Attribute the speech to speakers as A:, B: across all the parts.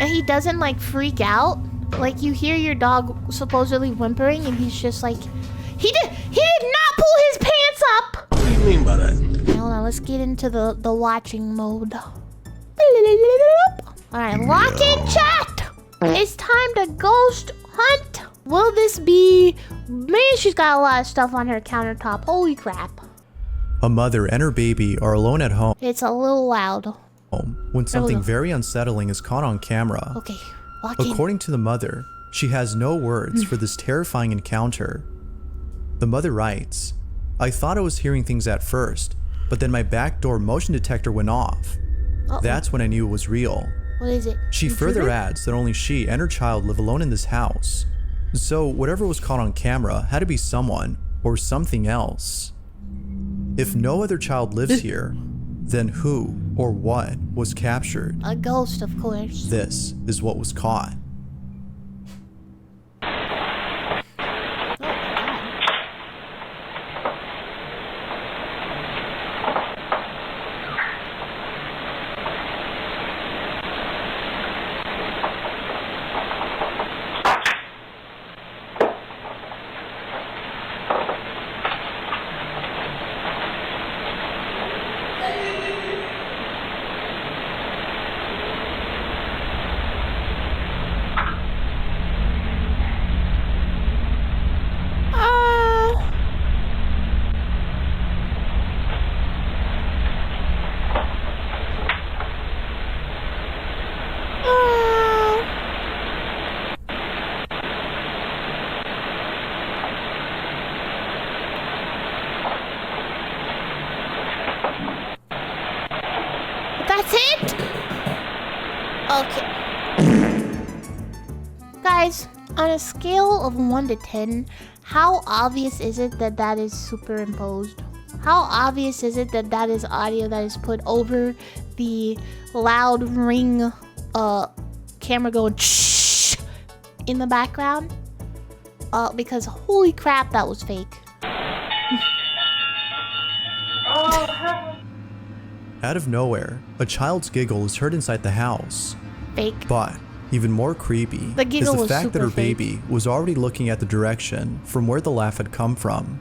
A: And he doesn't like freak out. Like you hear your dog supposedly whimpering and he's just like, he did not pull his pants up.
B: What do you mean by that?
A: Hold on, let's get into the watching mode. Alright, lock in chat. It's time to ghost hunt. Will this be... Man, she's got a lot of stuff on her countertop. Holy crap.
C: A mother and her baby are alone at home
A: It's a little loud.
C: when something very unsettling is caught on camera.
A: Okay, lock in.
C: According to the mother, she has no words for this terrifying encounter. The mother writes, "I thought I was hearing things at first, but then my back door motion detector went off. That's when I knew it was real."
A: What is it?
C: She further adds that only she and her child live alone in this house. So whatever was caught on camera had to be someone or something else. If no other child lives here, then who or what was captured?
A: A ghost, of course.
C: This is what was caught.
A: That's it? Okay. Guys, on a scale of 1 to 10, how obvious is it that that is superimposed? How obvious is it that that is audio that is put over the loud ring camera going shh in the background? Because holy crap, that was fake.
C: Out of nowhere, a child's giggle is heard inside the house.
A: Fake.
C: But even more creepy
A: The
C: is
A: giggle
C: the
A: was
C: fact that her
A: super fake.
C: baby was already looking at the direction from where the laugh had come from.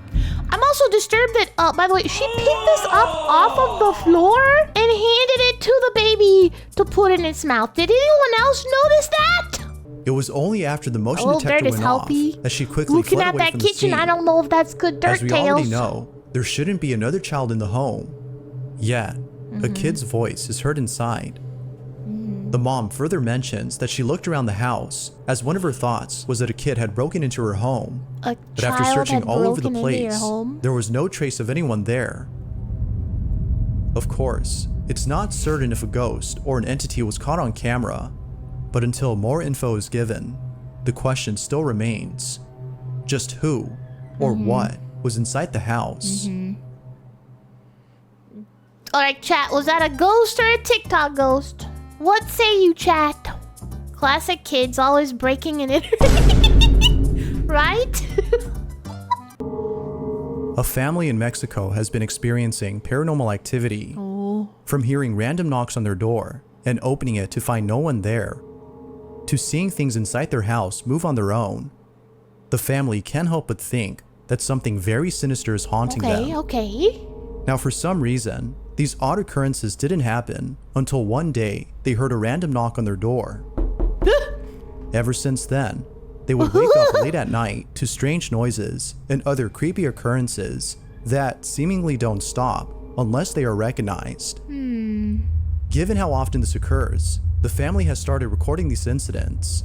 A: I'm also disturbed that, by the way, she picked this up off of the floor and handed it to the baby to put in its mouth. Did anyone else notice that?
C: It was only after the motion
A: Oh, dirt
C: detector
A: is
C: went off
A: healthy.
C: that she quickly
A: Looking
C: fled
A: at
C: away
A: that
C: from the
A: kitchen,
C: scene.
A: I don't know if that's good dirt
C: As we
A: tails.
C: already know, there shouldn't be another child in the home. Yet, a kid's voice is heard inside. The mom further mentions that she looked around the house as one of her thoughts was that a kid had broken into her home.
A: A
C: But after
A: child
C: searching
A: had
C: all over the
A: broken into your
C: place,
A: home?
C: there was no trace of anyone there. Of course, it's not certain if a ghost or an entity was caught on camera, but until more info is given, the question still remains: just who or what was inside the house?
A: Alright, chat, was that a ghost or a TikTok ghost? What say you, chat? Classic kids always breaking and entering. Right?
C: A family in Mexico has been experiencing paranormal activity. From hearing random knocks on their door and opening it to find no one there, to seeing things inside their house move on their own, the family can't help but think that something very sinister is haunting them.
A: Okay.
C: Now, for some reason, these odd occurrences didn't happen until one day they heard a random knock on their door. Ever since then, they would wake up late at night to strange noises and other creepy occurrences that seemingly don't stop unless they are recognized. Given how often this occurs, the family has started recording these incidents.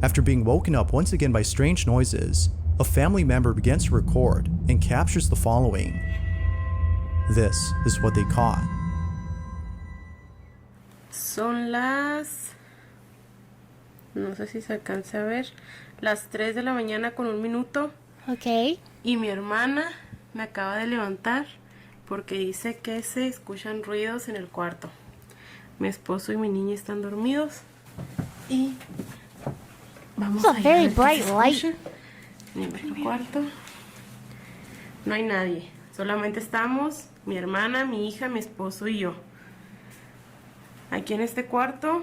C: After being woken up once again by strange noises, a family member begins to record and captures the following. This is what they caught.
D: Son las... no sé si se alcanza a ver. Las 3 de la mañana con 1 minuto.
A: Okay.
D: Y mi hermana me acaba de levantar porque dice que se escuchan ruidos en el cuarto. Mi esposo y mi niña están dormidos. Y vamos
A: It's a
D: a
A: very
D: ver qué
A: bright
D: se
A: light.
D: escucha. En el cuarto no hay nadie. Solamente estamos mi hermana, mi hija, mi esposo y yo. Aquí en este cuarto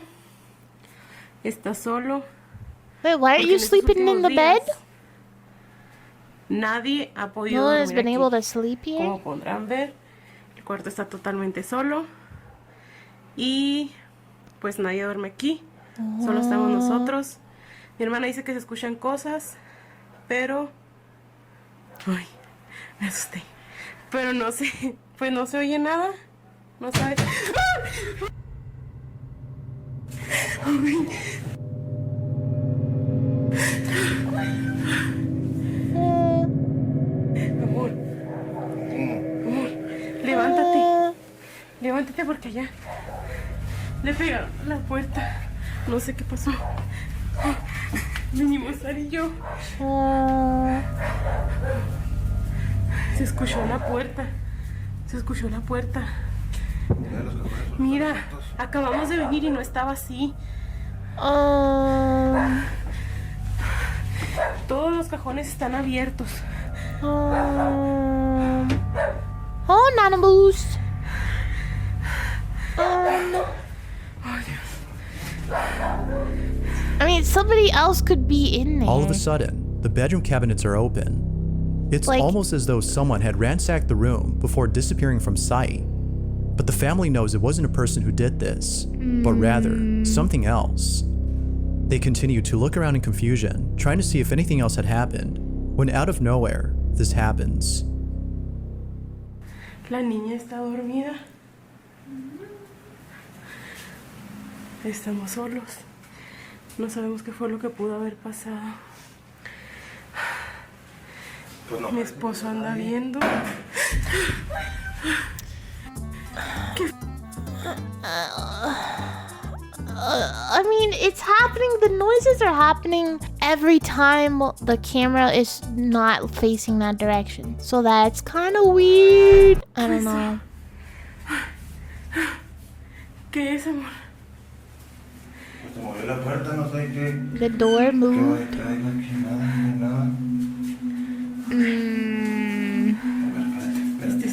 D: está solo.
A: Wait, why aren't
D: porque
A: you
D: en estos
A: sleeping in
D: últimos
A: the bed?
D: días nadie ha podido
A: No one has
D: dormir
A: been
D: aquí.
A: able to sleep here?
D: Como podrán ver, el cuarto está totalmente solo. Y pues nadie duerme aquí. Solo estamos nosotros. Mi hermana dice que se escuchan cosas, pero... Ay, me asusté. Pero no sé, pues no se oye nada. No sabe. Amor, amor, levántate. Levántate porque allá le pegaron a la puerta. No sé qué pasó. Vinimos Sara y yo. Se escuchó la puerta. Se escuchó la puerta. Mira, acabamos de venir y no estaba así. Todos los cajones están abiertos.
A: Oh, Nanaboost.
D: Ay, Dios.
A: I mean, somebody else could be in there.
C: All of a sudden, the bedroom cabinets are open. It's
A: Like-
C: almost as though someone had ransacked the room before disappearing from sight. But the family knows it wasn't a person who did this, but rather something else. They continue to look around in confusion, trying to see if anything else had happened, when out of nowhere, this happens.
D: La niña está dormida. Estamos solos. No sabemos qué fue lo que pudo haber pasado. Mi esposo anda viendo.
A: I mean, it's happening. The noises are happening every time the camera is not facing that direction. So that's kind of weird. I don't know.
D: ¿Qué es, amor?
B: Se movió la puerta, no sé qué.
A: The door moved.
B: ¿Qué hay aquí? Nada. Espérate.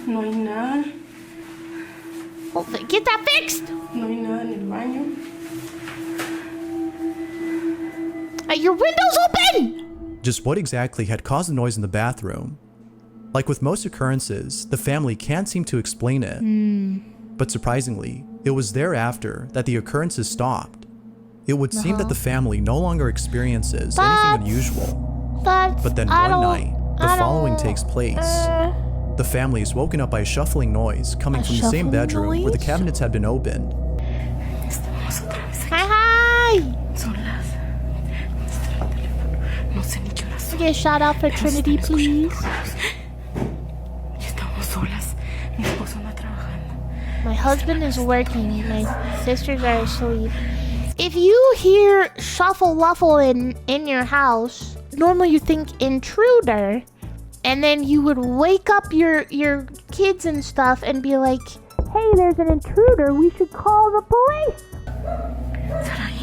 D: No hay nada.
A: Well, get that fixed.
D: No hay nada en el baño.
A: Your window's open.
C: Just what exactly had caused the noise in the bathroom? Like with most occurrences, the family can't seem to explain it. But surprisingly, it was thereafter that the occurrences stopped. It would seem that the family no longer experiences anything unusual. But then one night, the following takes place. The family is woken up by a shuffling noise coming from the same
A: shuffling
C: bedroom where the
A: noise?
C: cabinets had been opened.
D: Estamos otra vez aquí.
A: Hi.
D: Son las... ¿Dónde está el teléfono? No sé ni qué horas son.
A: Get a shout out for Trinity, please.
D: Y estamos solas. Mi esposo anda trabajando.
A: My husband is working. My sisters are asleep. If you hear shuffle-luffle in your house, normally you think intruder, and then you would wake up your kids and stuff and be like, hey, there's an intruder. We should call the police.
D: Sarai,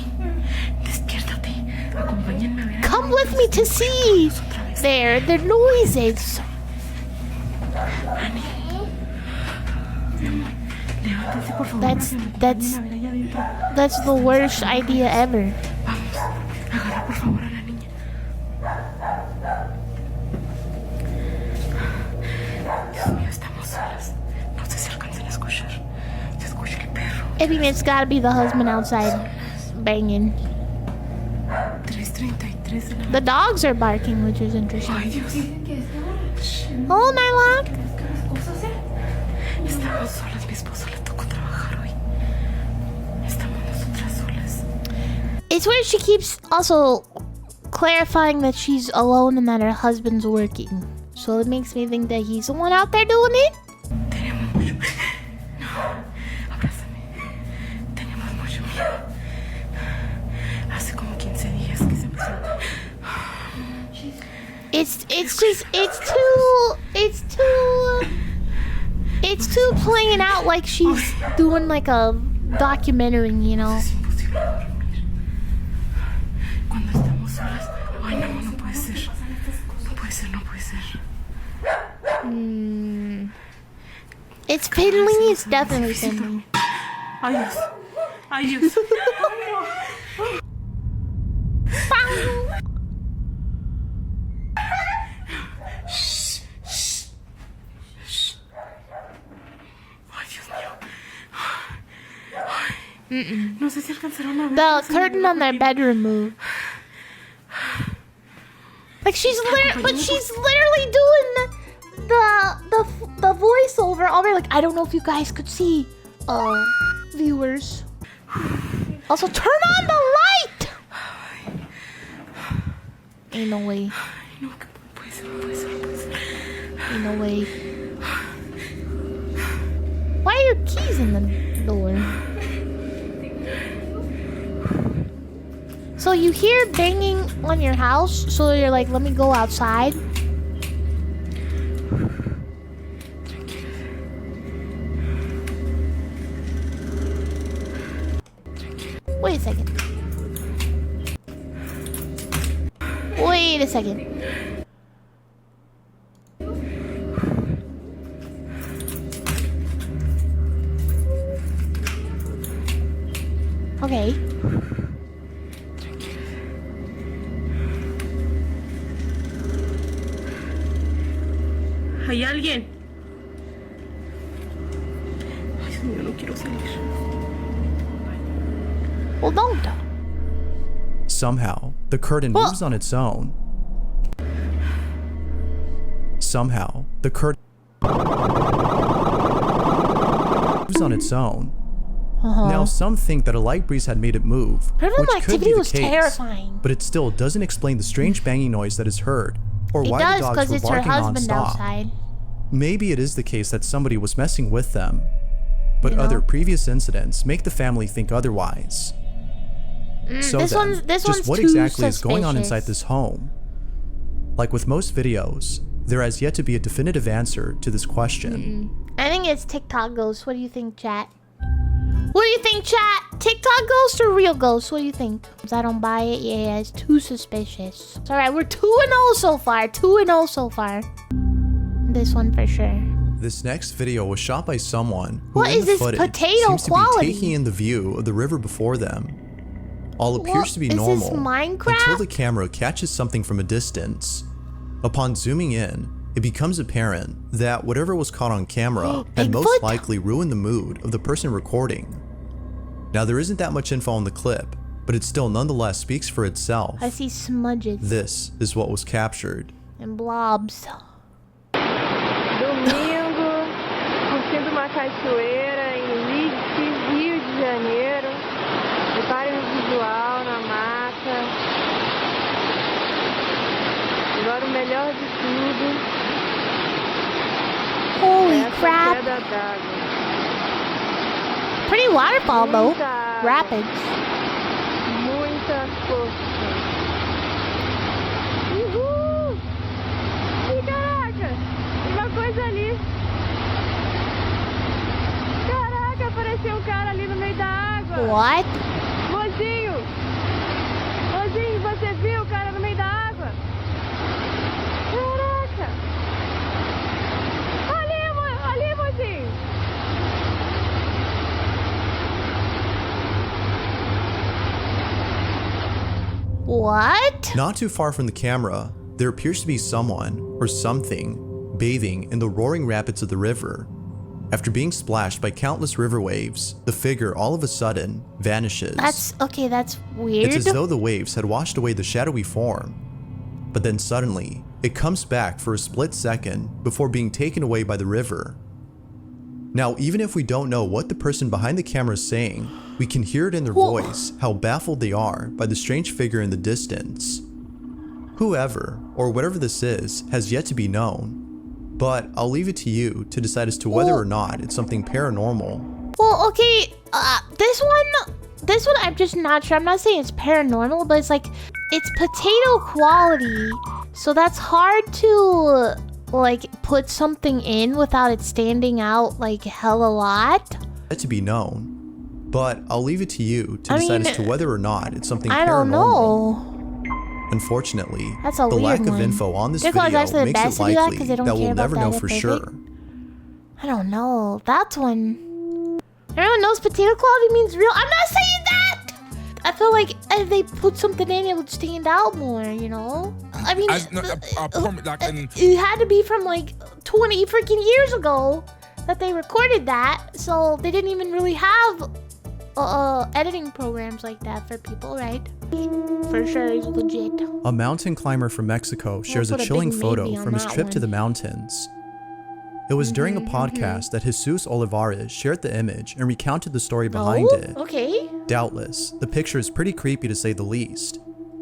D: despiértate. Acompáñenme a ver.
A: Come with me to see the noises.
D: Levántate, por favor.
A: That's
D: A ver allá adentro.
A: that's the worst idea ever.
D: Vamos. Agarra, por favor, a la niña. Dios mío, estamos solas. No sé si alcancen a escuchar. Se escucha el perro.
A: I mean, it's gotta be the husband outside banging.
D: 3:33 de la
A: The dogs are barking, which is interesting.
D: Ay, Dios.
A: Oh, Nylock.
D: Estamos solas. Mi esposo le tocó trabajar hoy. Estamos nosotras solas.
A: It's weird she keeps also clarifying that she's alone and that her husband's working. So it makes me think that he's the one out there doing it.
D: Tenemos mucho... No, abrázame. Tenemos mucho miedo. Hace como 15 días que se empezó.
A: It's too playing out like she's doing like a documentary, you know.
D: Es imposible dormir. Cuando estamos solas. Ay, no, no puede ser. No puede ser, no puede ser.
A: It's fiddly. It's definitely fiddly.
D: Ay, Dios. Ay, Dios. Ay, Dios mío. No sé si alcanzaron a ver.
A: The curtain on their bedroom moved. Like she's literally doing the voiceover already. Like I don't know if you guys could see, viewers. Also, turn on the light. Ain't no way. Ain't no way. Why are your keys in the door? So you hear banging on your house, so you're like, let me go outside. Wait a second. Wait a second. Okay.
D: ¿Hay alguien? Ay, Dios mío, no quiero salir.
A: Well, don't.
C: Somehow, the curtain moves on its own. Somehow, the curtain moves on its own. Now, some think that a light breeze had made it move,
A: Paranormal
C: which could
A: activity
C: be the
A: was
C: case,
A: terrifying.
C: but it still doesn't explain the strange banging noise that is heard, or
A: It
C: why
A: does,
C: the dogs
A: because
C: were
A: it's her
C: barking
A: husband
C: nonstop.
A: outside.
C: Maybe it is the case that somebody was messing with them, but
A: You know?
C: other previous incidents make the family think otherwise. So
A: this
C: then,
A: one's
C: just what
A: too
C: exactly is going on
A: suspicious.
C: inside this home? Like with most videos, there has yet to be a definitive answer to this question.
A: I think it's TikTok ghosts. What do you think, chat? What do you think, chat? TikTok ghost or real ghost? What do you think? I don't buy it. Yeah, it's too suspicious. It's alright, we're 2-0 so far. 2-0 so far. This one for sure.
C: This next video was shot by someone who
A: What
C: in
A: is
C: the
A: this
C: footage
A: potato
C: seems to
A: quality?
C: be taking in the view of the river before them. All appears
A: What?
C: to be
A: Is this
C: normal
A: Minecraft?
C: until the camera catches something from a distance. Upon zooming in, it becomes apparent that whatever was caught on camera had most
A: Bigfoot?
C: likely ruined the mood of the person recording. Now there isn't that much info on the clip, but it still nonetheless speaks for itself.
A: I see smudges
C: This is what was captured.
A: and blobs.
E: Domingo, curtindo uma cachoeira em Leeds, Rio de Janeiro. Reparem o visual na mata. Agora o melhor de tudo,
A: Holy
E: essa
A: crap.
E: queda d'água.
A: Pretty waterfall though.
E: Muita água,
A: Rapids.
E: muita força. Uhul! Ih, caraca! Tem uma coisa ali. Caraca, apareceu um cara ali no meio da água.
A: What?
E: Mozinho! Mozinho, você viu o cara no meio da água? Caraca! Ali, mozinho!
A: What?
C: Not too far from the camera, there appears to be someone or something bathing in the roaring rapids of the river. After being splashed by countless river waves, the figure all of a sudden vanishes.
A: That's okay, that's weird.
C: It's as though the waves had washed away the shadowy form. But then suddenly, it comes back for a split second before being taken away by the river. Now, even if we don't know what the person behind the camera is saying, we can hear it in their voice how baffled they are by the strange figure in the distance. Whoever, or whatever this is, has yet to be known. But I'll leave it to you to decide as to whether or not it's something paranormal.
A: Well, okay, this one I'm just not sure. I'm not saying it's paranormal, but it's like, it's potato quality. So that's hard to, like, put something in without it standing out, like, hell a lot.
C: Yet to be known. But I'll leave it to you to decide as to whether or not it's something
A: I
C: paranormal.
A: don't know.
C: Unfortunately,
A: That's a
C: the
A: weird
C: lack of
A: one.
C: info on this
A: They're
C: video
A: actually the
C: makes
A: best
C: it
A: to do that
C: likely
A: 'cause they don't
C: that
A: care
C: we'll
A: about
C: never know
A: that
C: for
A: if they
C: sure.
A: I don't know. That's one. Everyone knows potato quality means real. I'm not saying that! I feel like if they put something in, it would stand out more, you know? I mean, it had to be from like 20 freaking years ago that they recorded that. So they didn't even really have editing programs like that for people, right? For sure, it's legit.
C: A mountain climber from Mexico shares a chilling photo from his trip to the mountains. It was during a podcast that Jesus Olivares shared the image and recounted the story behind it.
A: Okay.
C: Doubtless, the picture is pretty creepy to say the least.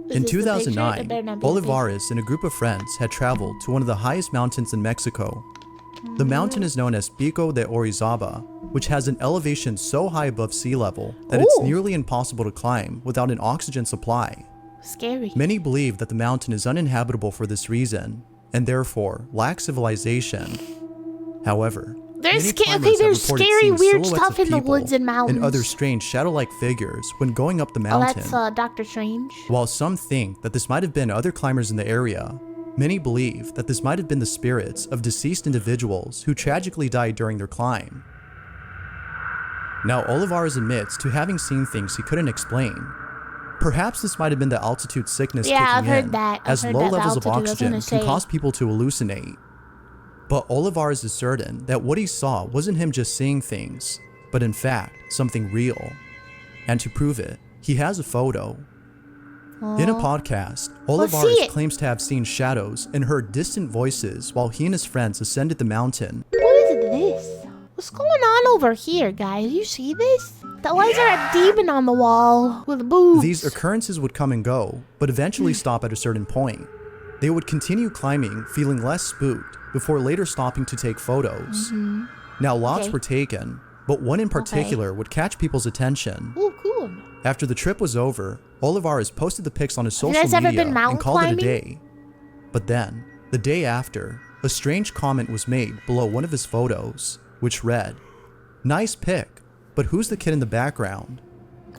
C: In
A: Is this the picture? It better
C: 2009,
A: not be the
C: Olivares and a group of friends had traveled to one of the highest mountains in Mexico. The mountain is known as Pico de Orizaba, which has an elevation so high above sea level that it's nearly impossible to climb without an oxygen supply.
A: Scary.
C: Many believe that the mountain is uninhabitable for this reason, and therefore lacks civilization. However,
A: There's
C: many climbers have
A: there's
C: reported
A: scary,
C: seeing
A: weird
C: silhouettes
A: stuff
C: of
A: in the
C: people
A: woods and mountains.
C: and other strange shadow-like figures when going up the
A: Oh,
C: mountain.
A: that's Doctor Strange.
C: While some think that this might have been other climbers in the area, many believe that this might have been the spirits of deceased individuals who tragically died during their climb. Now, Olivares admits to having seen things he couldn't explain. Perhaps this might have been the altitude sickness
A: Yeah,
C: kicking
A: I've heard
C: in,
A: that. I've
C: as
A: heard
C: low
A: that, the
C: levels of
A: altitude, I was
C: oxygen
A: gonna
C: can
A: say.
C: cause people to hallucinate. But Olivares is certain that what he saw wasn't him just seeing things, but in fact, something real. And to prove it, he has a photo. In a podcast, Olivares
A: it.
C: claims to have seen shadows and heard distant voices while he and his friends ascended the mountain.
A: What is this? What's going on over here, guys? You see this? Why is there a demon on the wall with boobs?
C: These occurrences would come and go, but eventually stop at a certain point. They would continue climbing, feeling less spooked, before later stopping to take photos. Now, lots were taken, but one in particular would catch people's attention.
A: Ooh, cool.
C: After the trip was over, Olivares posted the pics on his
A: you
C: social
A: guys ever
C: media
A: been mountain
C: and called
A: climbing?
C: it a day. But then, the day after, a strange comment was made below one of his photos, which read, "Nice pic, but who's the kid in the background?"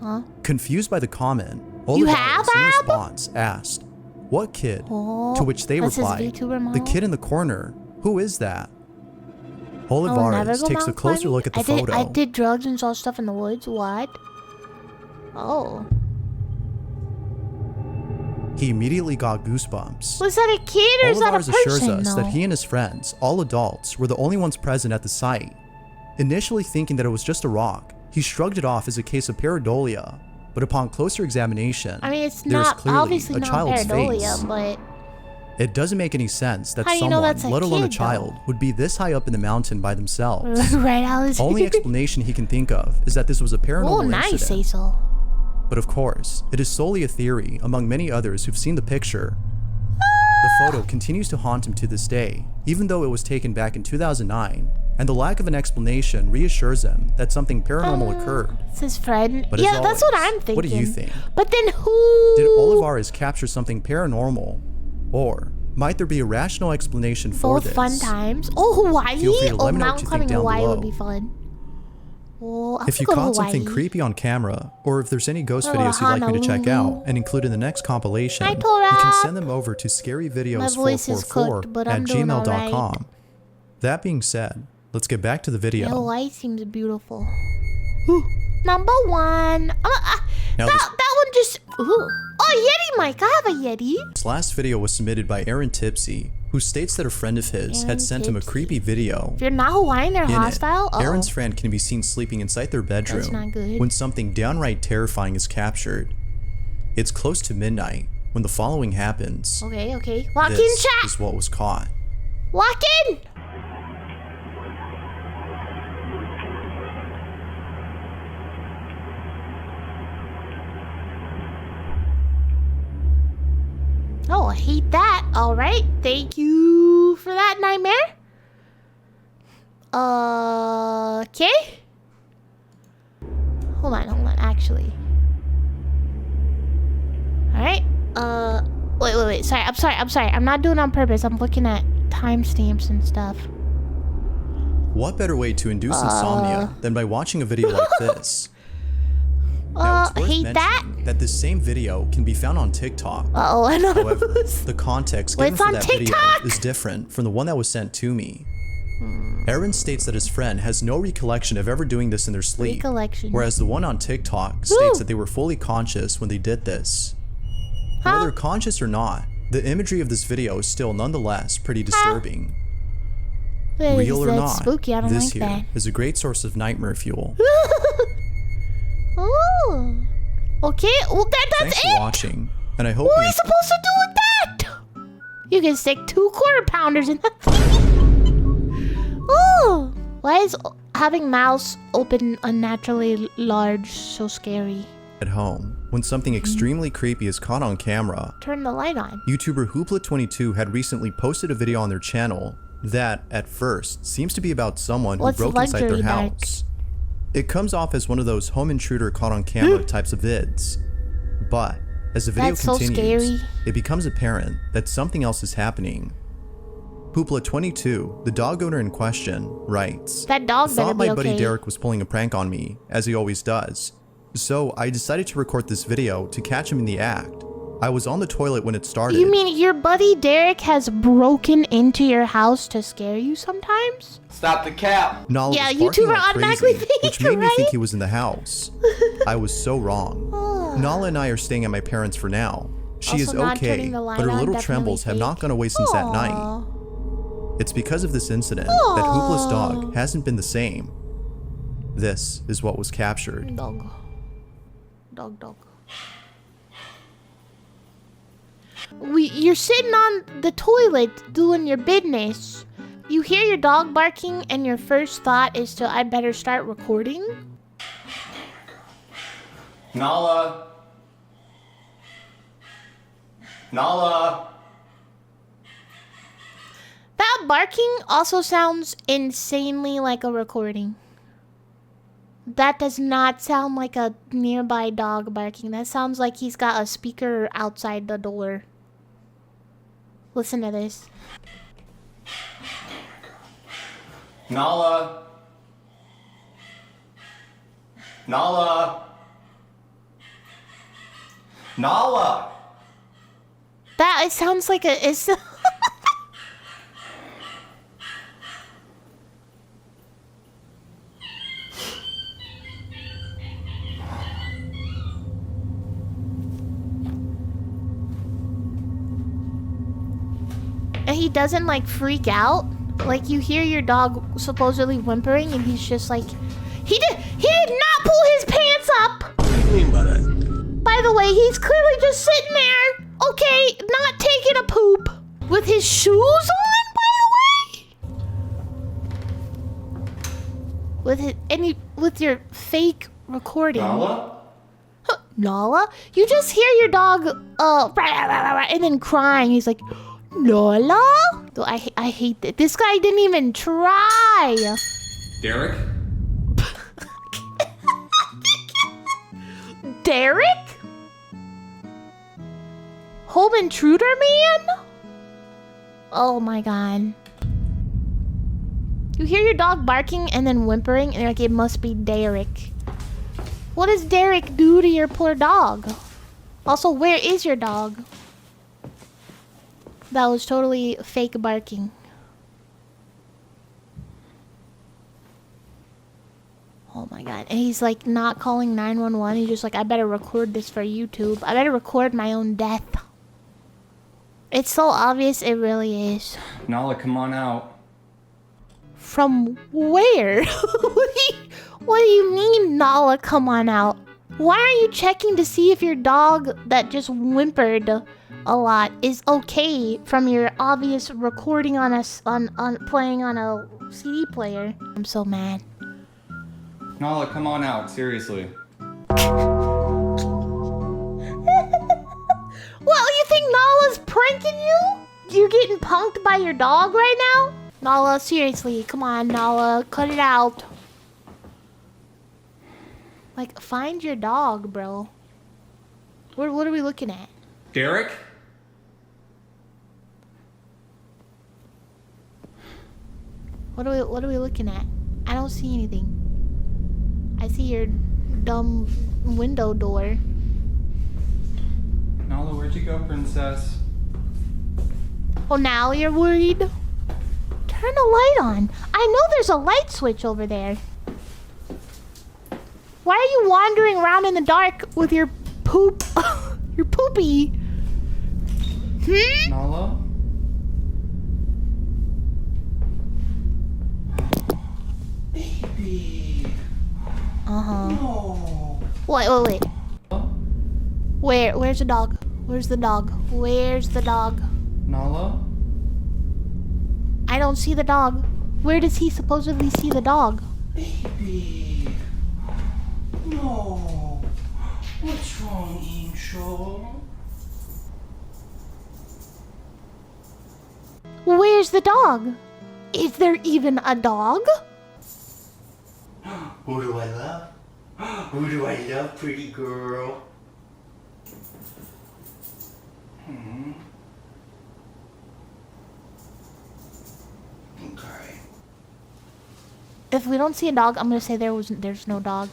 A: Huh?
C: Confused by the comment,
A: You
C: Olivares
A: have,
C: in
A: Ab?
C: response asked, "What kid?"
A: Oh,
C: to which they
A: that's his
C: replied,
A: VTuber model?
C: "The kid in the corner. Who is that?"
A: I'll never
C: Olivares
A: go
C: takes a
A: mountain
C: closer
A: climbing.
C: look at the photo.
A: I did drugs and saw stuff in the woods. What? Oh.
C: He immediately got goosebumps.
A: Was that a kid or is that a
C: Olivares
A: person?
C: assures us
A: though?
C: that he and his friends, all adults, were the only ones present at the site. Initially thinking that it was just a rock, he shrugged it off as a case of pareidolia, but upon closer examination,
A: I mean, it's
C: there is
A: not
C: clearly
A: obviously
C: a
A: not
C: child's
A: pareidolia,
C: face.
A: but
C: It doesn't make any sense that
A: How do you know
C: someone,
A: that's a
C: let alone a
A: kid, though?
C: child, would be this high up in the mountain by themselves.
A: right, Alice.
C: Only explanation he can think of is that this was a paranormal
A: Oh, nice,
C: incident.
A: Cecil.
C: But of course, it is solely a theory among many others who've seen the picture. The photo continues to haunt him to this day, even though it was taken back in 2009, and the lack of an explanation reassures him that something paranormal occurred.
A: It's his friend.
C: But as
A: Yeah, that's what
C: always,
A: I'm thinking.
C: what do you think?
A: But then who?
C: Did Olivares capture something paranormal? Or might there be a rational explanation for
A: Both
C: this?
A: fun times. Oh, Hawaii.
C: Feel free to
A: Oh,
C: let me know what
A: mountain
C: you think
A: climbing
C: down
A: Hawaii
C: below.
A: would be fun. Oh, I
C: If you
A: would go to
C: caught something
A: Hawaii.
C: creepy on camera, or if there's any ghost
A: Oh,
C: videos you'd like me to check
A: Honolulu.
C: out and include in the next compilation,
A: Hi,
C: you
A: Torab.
C: can send them over to
A: voice is cooked, but I'm doing all right.
C: scaryvideos444@gmail.com. That being said, let's get back to the video.
A: Yeah, Hawaii seems beautiful. Number one.
C: Now
A: that
C: this-
A: one just. Ooh. Oh, Yeti mic. I have a Yeti.
C: This last video was submitted by Aaron Tipsy, who states that a friend of his
A: Aaron
C: had sent him a
A: Tipsy.
C: creepy video.
A: If you're not Hawaiian, they're
C: In
A: hostile.
C: it, Aaron's friend can be seen sleeping inside their bedroom
A: not good.
C: when something downright terrifying is captured. It's close to midnight when the following happens.
A: Okay. Lock in
C: This
A: chat.
C: is what was caught.
A: Lock in. Oh, I hate that. All right. Thank you for that, Nightmare. Okay. Hold on, actually. All right. Wait. Sorry. I'm sorry. I'm not doing it on purpose. I'm looking at timestamps and stuff.
C: What better way to induce insomnia than by watching a video like this? Now, it's worth
A: hate that.
C: mentioning that this same video can be found on TikTok.
A: I know.
C: However, the context
A: Well,
C: given
A: it's
C: for
A: on
C: that video
A: TikTok!
C: is different from the one that was sent to me. Aaron states that his friend has no recollection of ever doing this in their sleep,
A: Recollection.
C: whereas the one on TikTok states that they were fully conscious when they did this. Whether conscious or not, the imagery of this video is still nonetheless pretty disturbing. Real or not,
A: spooky. I don't
C: this
A: like
C: here is a great source of nightmare fuel.
A: Oh. Okay, well that's
C: Thanks
A: it.
C: for watching, and I hope
A: What are
C: you
A: we supposed to do with that? You can stick 2 quarter pounders in that thing. Oh, why is having mouths open unnaturally large so scary?
C: at home when something extremely creepy is caught on camera.
A: Turn the light on.
C: YouTuber Hoopla22 had recently posted a video on their channel that, at first, seems to be about someone who
A: What's
C: broke inside their
A: luxury dark?
C: house. It comes off as one of those home intruder caught on camera types of vids. But, as the video
A: That's so
C: continues,
A: scary.
C: it becomes apparent that something else is happening. Hoopla22, the dog owner in question, writes,
A: That dog better
C: "Thought
A: be
C: my buddy
A: okay.
C: Derek was pulling a prank on me, as he always does. So I decided to record this video to catch him in the act. I was on the toilet when it started."
A: You mean your buddy Derek has broken into your house to scare you sometimes?
F: Stop the cap.
C: Nala
A: Yeah,
C: was barking
A: YouTuber
C: like
A: automatically
C: crazy,
A: think,
C: which made me
A: right?
C: think he was in the house. I was so wrong. Nala and I are staying at my parents' for now. She
A: Also
C: is
A: not
C: okay,
A: turning the light
C: but her
A: on,
C: little
A: definitely
C: trembles have not
A: fake.
C: gone away since that night.
A: Aw.
C: It's because of this incident that Hoopla's dog hasn't been the same. This is what was captured.
A: Dog. Dog. You're sitting on the toilet doing your business. You hear your dog barking and your first thought is to, I better start recording?
F: Nala. Nala.
A: That barking also sounds insanely like a recording. That does not sound like a nearby dog barking. That sounds like he's got a speaker outside the door. Listen to this.
F: Nala. Nala. Nala.
A: That it sounds like a it's and he doesn't like freak out. Like you hear your dog supposedly whimpering and he's just like he did not pull his pants up.
F: What do you mean by that?
A: By the way, he's clearly just sitting there, okay, not taking a poop with his shoes on, by the way. With your fake recording.
F: Nala?
A: Huh, Nala? You just hear your dog and then crying. He's like, Nala? Though I hate that. This guy didn't even try.
F: Derek?
A: Derek? Home intruder man? Oh my god. You hear your dog barking and then whimpering and you're like, it must be Derek. What does Derek do to your poor dog? Also, where is your dog? That was totally fake barking. Oh my god. And he's like not calling 911. He's just like, I better record this for YouTube. I better record my own death. It's so obvious, it really is.
F: Nala, come on out.
A: From where? What do you mean, Nala, come on out? Why aren't you checking to see if your dog that just whimpered a lot is okay from your obvious recording on playing on a CD player? I'm so mad.
F: Nala, come on out. Seriously.
A: Well, you think Nala's pranking you? You're getting punked by your dog right now? Nala, seriously, come on, Nala, cut it out. Like, find your dog, bro. What are we looking at?
F: Derek?
A: What are we looking at? I don't see anything. I see your dumb window door.
F: Nala, where'd you go, princess?
A: Oh, now you're worried? Turn Turn the light on. I know there's a light switch over there. Why are you wandering around in the dark with your poop? Your poopy.
F: Nala?
B: Baby.
A: Uh-huh.
B: No.
A: Wait. Where's the dog? Where's the dog? Where's the dog?
F: Nala?
A: I don't see the dog. Where does he supposedly see the dog?
B: Baby. No. What's wrong, Angel?
A: Where's the dog? Is there even a dog?
B: Who do I love? Who do I love, pretty girl? Okay.
A: If we don't see a dog, I'm gonna say there's no dog.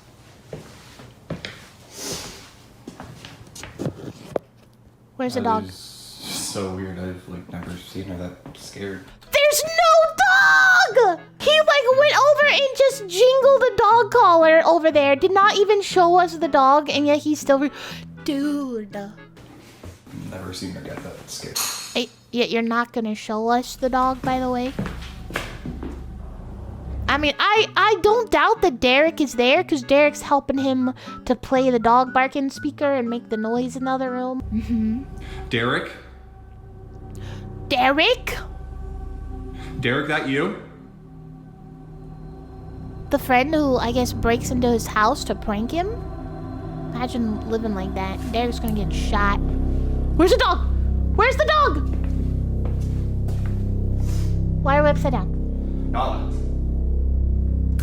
A: Where's the dog?
F: So weird. I've like never seen her that scared.
A: There's no dog! He like went over and just jingled the dog collar over there. Did not even show us the dog, and yet he's still dude.
F: Never seen her get that scared.
A: Hey, you're not gonna show us the dog, by the way? I mean, I don't doubt that Derek is there, because Derek's helping him to play the dog barking speaker and make the noise in the other room.
F: Derek?
A: Derek?
F: Derek, that you?
A: The friend who, I guess, breaks into his house to prank him? Imagine living like that. Derek's gonna get shot. Where's the dog? Where's the dog? Why are we upside down?
F: Nala.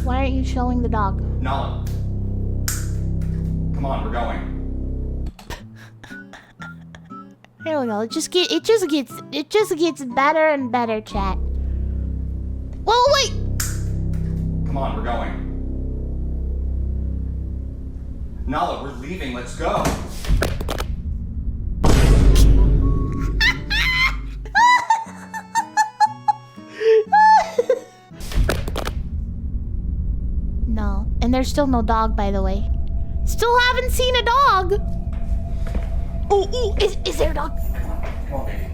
A: Why aren't you showing the dog?
F: Nala. Come on, we're going.
A: Here we go. It just gets better and better, chat. Whoa, wait!
F: Come on, we're going. Nala, we're leaving. Let's go.
A: No. And there's still no dog, by the way. Still haven't seen a dog. Oh, is there a dog?
F: Come on, baby.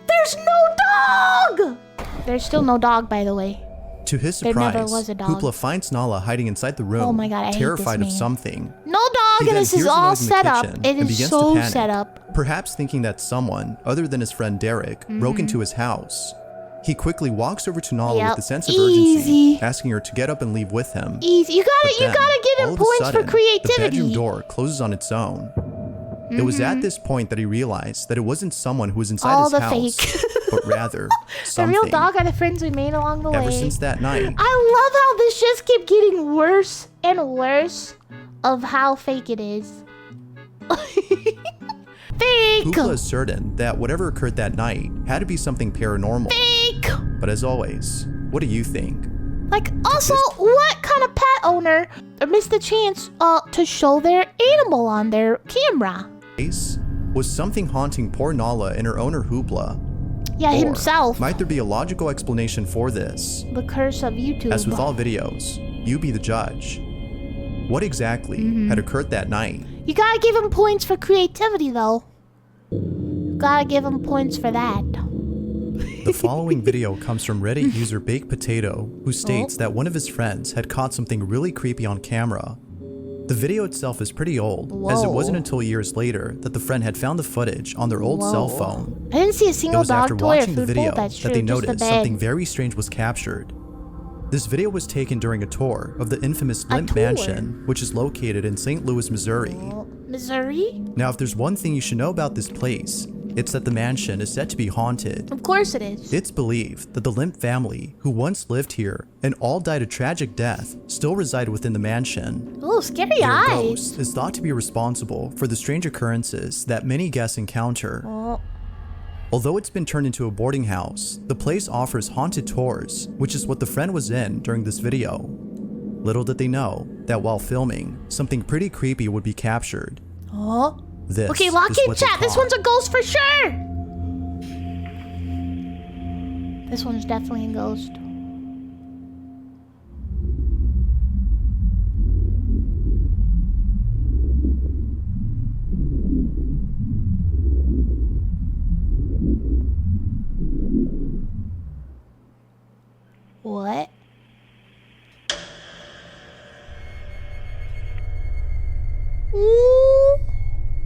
A: There's no dog! There's still no dog, by the way.
C: To his
A: There
C: surprise,
A: never was a dog.
C: Hoopla finds Nala hiding inside the room,
A: Oh my God, I hate
C: terrified
A: this
C: of
A: man.
C: something.
A: No dog,
C: He
A: and
C: then
A: this is
C: hears a
A: all
C: noise in the
A: set up.
C: kitchen
A: It
C: and
A: is
C: begins to
A: so
C: panic,
A: set up.
C: perhaps thinking that someone, other than his friend Derek, broke into his house. He quickly walks over to Nala
A: Yep.
C: with a sense of
A: Easy.
C: urgency, asking her to get up and leave with him.
A: Easy. You
C: But
A: gotta
C: then,
A: give
C: all
A: him
C: of a
A: points
C: sudden,
A: for
C: the bedroom
A: creativity.
C: door closes on its own. It was at this point that he realized that it wasn't someone who was inside
A: All
C: his
A: the
C: house,
A: fake.
C: but rather
A: The
C: something.
A: real dog are the friends we made along the way.
C: Ever since that night,
A: I love how this just kept getting worse and worse of how fake it is. Fake!
C: Hoopla is certain that whatever occurred that night had to be something paranormal.
A: Fake!
C: But as always, what do you think?
A: Like, also, what kind of pet owner missed the chance to show their animal on their camera?
C: Case was something haunting poor Nala and her owner Hoopla.
A: Yeah,
C: Or
A: himself.
C: might there be a logical explanation for this?
A: The curse of YouTube.
C: As with all videos, you be the judge. What exactly had occurred that night?
A: You gotta give him points for creativity, though. Gotta give him points for that.
C: The following video comes from Reddit user Baked Potato, who states that one of his friends had caught something really creepy on camera. The video itself is pretty old, as it
A: Whoa.
C: wasn't until years later that the friend had found the footage on their old cell
A: Whoa.
C: phone.
A: I didn't see a
C: It
A: single
C: was after
A: dog toy or
C: watching the
A: food
C: video
A: bowl. That's true.
C: that they
A: just the
C: noticed
A: bed.
C: something very strange was captured. This video was taken during a tour of the infamous Limp
A: tour?
C: Mansion, which is located in St. Louis, Missouri.
A: Missouri?
C: Now, if there's one thing you should know about this place, it's that the mansion is said to be haunted.
A: Of course it is.
C: It's believed that the Limp family, who once lived here and all died a tragic death, still reside within the mansion.
A: Oh, scary
C: Their
A: eyes.
C: ghost is thought to be responsible for the strange occurrences that many guests encounter.
A: Oh,
C: Although it's been turned into a boarding house, the place offers haunted tours, which is what the friend was in during this video. Little did they know that while filming, something pretty creepy would be captured.
A: oh.
C: This
A: Okay, lock
C: is
A: in
C: what they
A: chat. This
C: caught.
A: one's a ghost for sure. This one's definitely a ghost. What?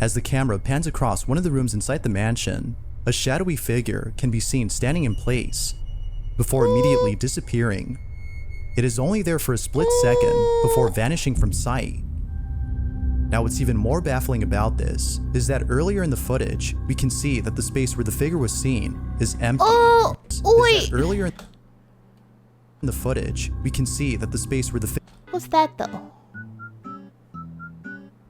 C: As the camera pans across one of the rooms inside the mansion, a shadowy figure can be seen standing in place before immediately disappearing. It is only there for a split second before vanishing from sight. Now, what's even more baffling about this is that earlier in the footage, we can see that the space where the figure was seen is empty.
A: Wait.
C: Earlier in the footage, we can see that the space where the figure
A: What's that though?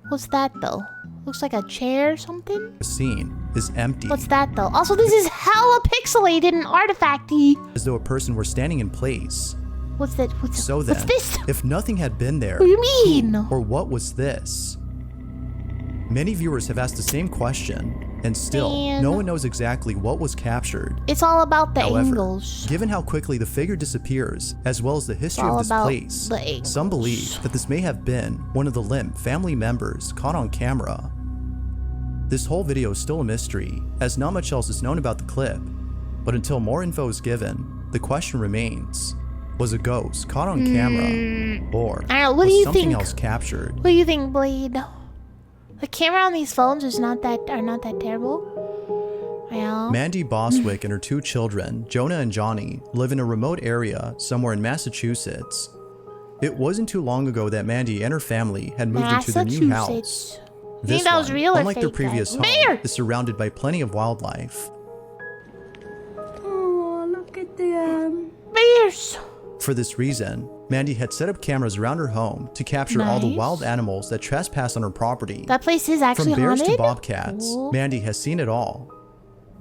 A: What's that though? Looks like a chair or something?
C: was seen is empty.
A: What's that though? Also, this is hella pixelated and artifacty.
C: As though a person were standing in place.
A: What's that? What's
C: What's
A: this?
C: If nothing had been there,
A: What do you mean?
C: or what was this? Many viewers have asked the same question, and still,
A: Man.
C: no one knows exactly what was captured.
A: It's all about the
C: However,
A: angles.
C: given how quickly the figure disappears, as well as the history
A: all
C: of this
A: about
C: place,
A: the angles.
C: some believe that this may have been one of the Limp family members caught on camera. This whole video is still a mystery, as not much else is known about the clip, but until more info is given, the question remains: was a ghost caught on camera, or
A: I don't know, what
C: was
A: do you
C: something
A: think?
C: else captured?
A: What do you think, Blade? The camera on these phones are not that terrible. Yeah.
C: Mandy Boswick and her two children, Jonah and Johnny, live in a remote area somewhere in Massachusetts. It wasn't too long ago that Mandy and her family had moved into their new house.
A: Massachusetts. You
C: This
A: think that was
C: one,
A: real or
C: unlike their
A: fake,
C: previous
A: guys?
C: home,
A: Bear!
C: is surrounded by plenty of wildlife.
D: Oh, look at them.
A: Bears.
C: For this reason, Mandy had set up cameras around her home to capture all the
A: Nice.
C: wild animals that trespass on her property.
A: That place is actually
C: From bears
A: haunted?
C: to bobcats,
A: Cool.
C: Mandy has seen it all.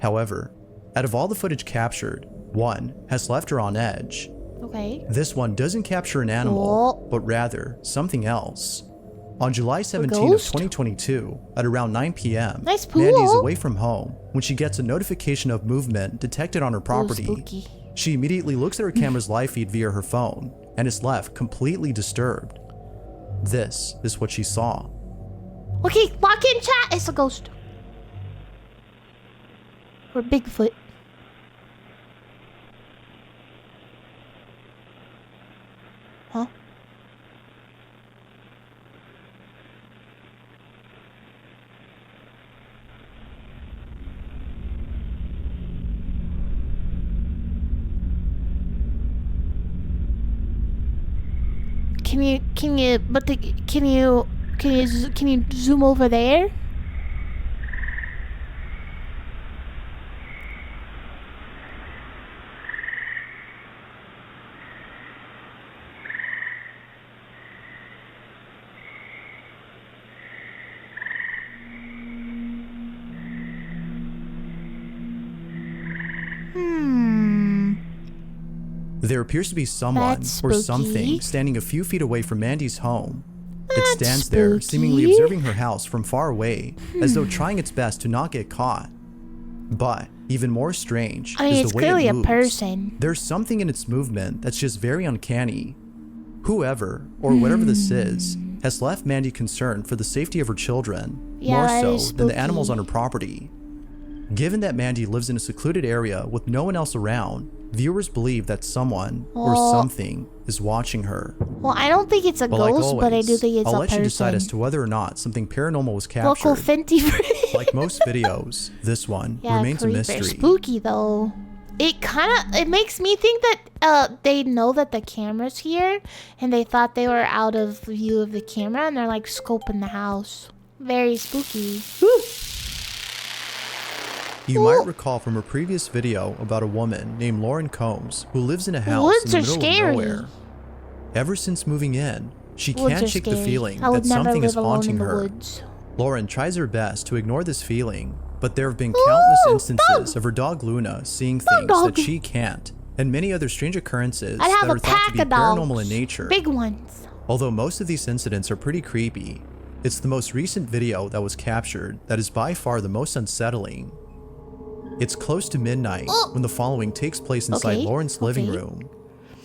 C: However, out of all the footage captured, one has left her on edge.
A: Okay.
C: This one doesn't capture an animal,
A: Cool.
C: but rather something else. On July 17 of
A: ghost?
C: 2022, at around 9 p.m.,
A: Nice
C: Mandy is
A: pool.
C: away from home when she gets a notification of movement detected on her property.
A: spooky.
C: She immediately looks at her camera's live feed via her phone and is left completely disturbed. This is what she saw.
A: Okay, lock in chat. It's a ghost. Or Bigfoot. Huh? Can you zoom over there?
C: There appears to be someone
A: That's
C: or
A: spooky.
C: something standing a few feet away from Mandy's home. It
A: That's
C: stands there, seemingly
A: spooky.
C: observing her house from far away, as though trying its best to not get caught. But even more strange
A: I mean,
C: is
A: it's
C: the way
A: clearly
C: it
A: a
C: moves.
A: person.
C: There's something in its movement that's just very uncanny. Whoever, or whatever this is, has left Mandy concerned for the safety of her children,
A: Yeah,
C: more
A: that
C: so
A: is
C: than the animals
A: spooky.
C: on her property. Given that Mandy lives in a secluded area with no one else around, viewers believe that someone or
A: Well-
C: something is watching her.
A: Well, I don't think it's a
C: But like
A: ghost,
C: always,
A: but I do think it's
C: I'll
A: a
C: let
A: person.
C: you decide as to whether or not something paranormal was
A: Local
C: captured.
A: Fenty.
C: Like most videos, this one
A: Yeah,
C: remains a
A: creeper.
C: mystery.
A: Spooky though. It makes me think that they know that the camera's here, and they thought they were out of view of the camera, and they're like scoping the house. Very spooky. Woo.
C: You might recall from a previous video about a woman named Lauren Combs who lives in a house
A: Woods
C: in the
A: are
C: middle
A: scary.
C: of nowhere. Ever since moving in, she
A: Woods
C: can't
A: are
C: shake the
A: scary.
C: feeling
A: I would
C: that
A: never
C: something
A: live
C: is
A: alone
C: haunting
A: in the
C: her.
A: woods.
C: Lauren tries her best to ignore this feeling, but there have been countless instances of her dog Luna seeing things
A: dog.
C: that she can't, and many other strange occurrences
A: I'd
C: that
A: have
C: are
A: a
C: thought to
A: pack
C: be
A: of dogs.
C: paranormal in nature.
A: Big ones.
C: Although most of these incidents are pretty creepy, it's the most recent video that was captured that is by far the most unsettling. It's close to midnight when the following takes place inside Lauren's living room.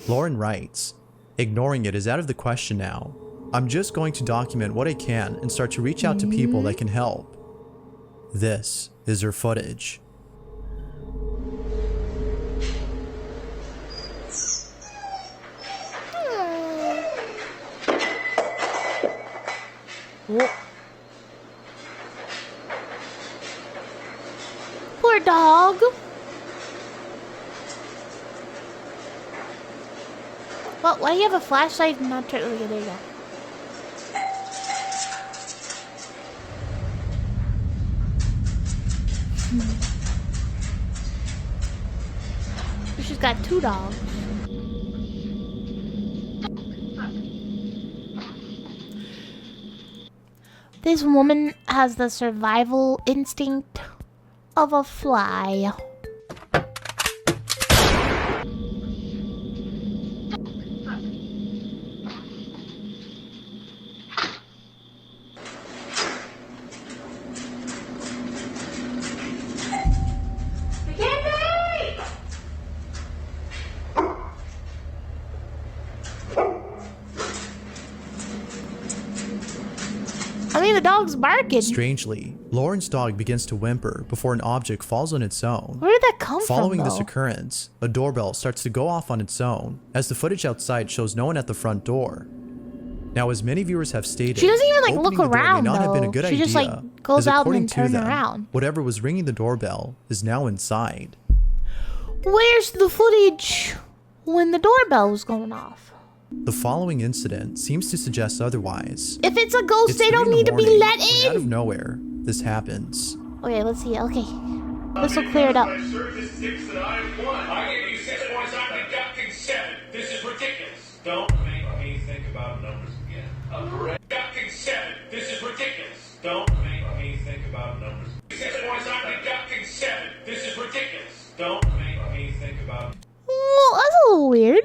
C: Lauren writes, "Ignoring it is out of the question now. I'm just going to document what I can and start to reach out to people that can help." This is her footage.
A: Poor dog. Well, why do you have a flashlight and not turn? Okay, there you go. She's got 2 dogs. This woman has the survival instinct of a fly. I mean, the dog's barking.
C: Strangely, Lauren's dog begins to whimper before an object falls on its own.
A: Where did that come from,
C: Following this
A: though?
C: occurrence, a doorbell starts to go off on its own, as the footage outside shows no one at the front door. Now, as many viewers have stated,
A: She doesn't even, like, look
C: opening the door
A: around,
C: may not have been a
A: though.
C: good
A: She
C: idea,
A: just, like, goes
C: as
A: out and
C: according
A: then
C: to
A: turns
C: them,
A: around.
C: whatever was ringing the doorbell is now inside.
A: Where's the footage when the doorbell was going off?
C: The following incident seems to suggest otherwise.
A: If it's a ghost,
C: It's
A: they
C: 3
A: don't
C: in the
A: need to be
C: morning
A: let
C: when out of
A: in.
C: nowhere, this happens.
A: Okay, let's see. Okay, this will clear it up.
G: I served as 6 and I am 1. I gave you 6 points, I'm deducting 7. This is ridiculous. Don't make me think about numbers again. Deducting 7. This is ridiculous. Don't make me think about numbers. 6 points, I'm deducting 7. This is ridiculous. Don't make me think about.
A: Well, that's a little weird.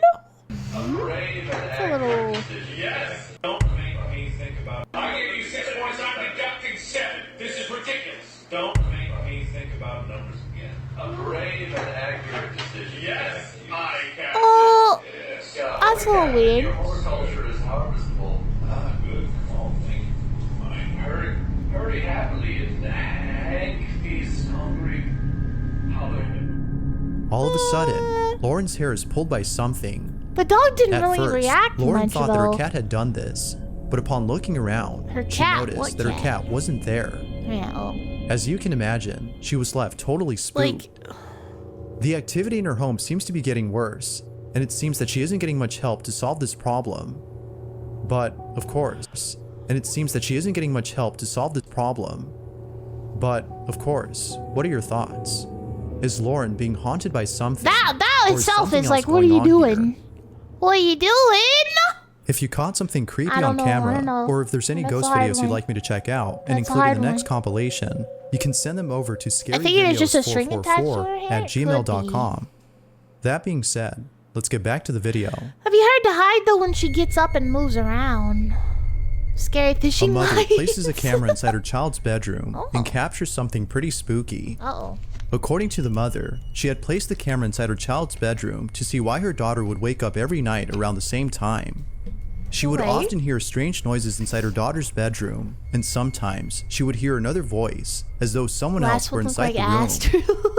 G: Brave and
A: It's a little.
G: yes. Don't make me think about. I gave you 6 points, I'm deducting 7. This is ridiculous. Don't make me think about numbers again. A brave and accurate decision. Yes, I can.
A: Oh,
G: Yes.
A: that's a little weird.
G: Your horticulture is harvestable. Ah, good. Oh, thank you. Fine. Hurry happily and Hank is hungry. Hallelujah.
C: All of a sudden, Lauren's hair is pulled by something.
A: The dog didn't
C: At
A: really
C: first,
A: react
C: Lauren
A: much,
C: thought that her
A: though.
C: cat had done this, but upon looking around,
A: Her
C: she
A: cat?
C: noticed
A: What
C: that her
A: cat?
C: cat wasn't there.
A: Yeah, oh.
C: As you can imagine, she was left totally spooked. The activity in her home seems to be getting worse, and it seems that she isn't getting much help to solve this problem. But, of course, what are your thoughts? Is Lauren being haunted by something?
A: That
C: or
A: itself
C: something
A: is
C: else
A: like, what are
C: going
A: you
C: on here?
A: doing? What are you doing?
C: If you caught something creepy
A: I don't
C: on
A: know, I
C: camera,
A: don't know.
C: or if there's any
A: That's a
C: ghost
A: hard
C: videos you'd
A: one.
C: like me to check out and
A: That's a
C: include in
A: hard
C: the next
A: one.
C: compilation, you can send them over to
A: I figured it's just a string attached to her
C: scaryvideos444
A: hair.
C: at
A: It could
C: gmail.com. That being said, let's get back to the video.
A: Have you heard to hide though when she gets up and moves around? Scary
C: A
A: fishing
C: mother
A: lines.
C: places a camera inside her child's bedroom
A: Oh.
C: and captures something pretty spooky.
A: Uh-oh.
C: According to the mother, she had placed the camera inside her child's bedroom to see why her daughter would wake up every night around the same time. She would
A: Okay.
C: often hear strange noises inside her daughter's bedroom, and sometimes she would hear another voice, as though someone else
A: Last
C: were
A: one looked
C: inside
A: like
C: the
A: ass
C: room.
A: too.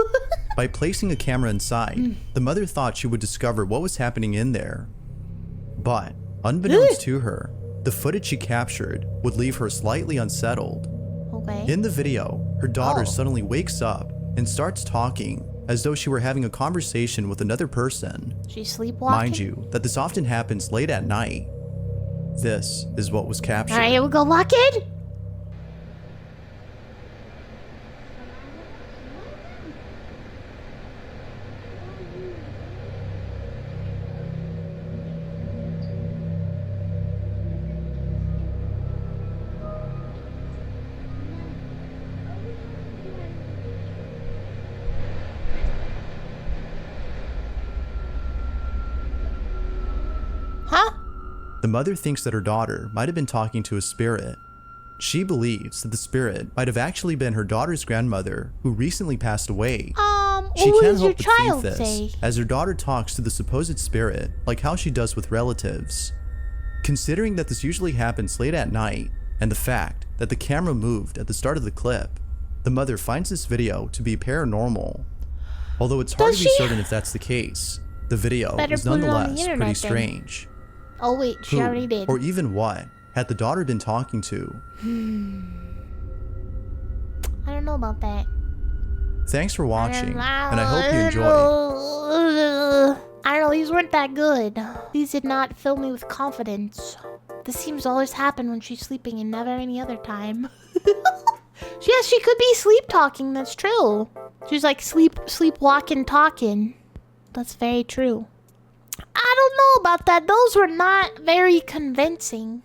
C: By placing a camera inside, the mother thought she would discover what was happening in there. But, unbeknownst to her, the footage she captured would leave her slightly unsettled.
A: Okay.
C: In the video, her daughter
A: Oh.
C: suddenly wakes up and starts talking as though she were having a conversation with another person.
A: She's sleepwalking.
C: Mind you, that this often happens late at night. This is what was captured.
A: Alright, here we go, lock it. Huh?
C: The mother thinks that her daughter might have been talking to a spirit, She believes that the spirit might have actually been her daughter's grandmother who recently passed away. She
A: what
C: can't
A: does your
C: help but think
A: child
C: this
A: say?
C: as her daughter talks to the supposed spirit like how she does with relatives. Considering that this usually happens late at night and the fact that the camera moved at the start of the clip, the mother finds this video to be paranormal. Although it's hard
A: Does
C: to be
A: she?
C: certain if that's the case, the video
A: Better
C: is
A: put it on the
C: nonetheless
A: internet
C: pretty
A: then.
C: strange.
A: Oh wait, she
C: Who,
A: already did.
C: or even what, had the daughter been talking to?
A: I don't know about that.
C: Thanks for watching, and I hope you
A: I
C: enjoyed.
A: don't know, these weren't that good. These did not fill me with confidence. This seems to always happen when she's sleeping and never any other time. Yes, she could be sleep talking, that's true. She's like sleepwalking talking. That's very true. I don't know about that. Those were not very convincing.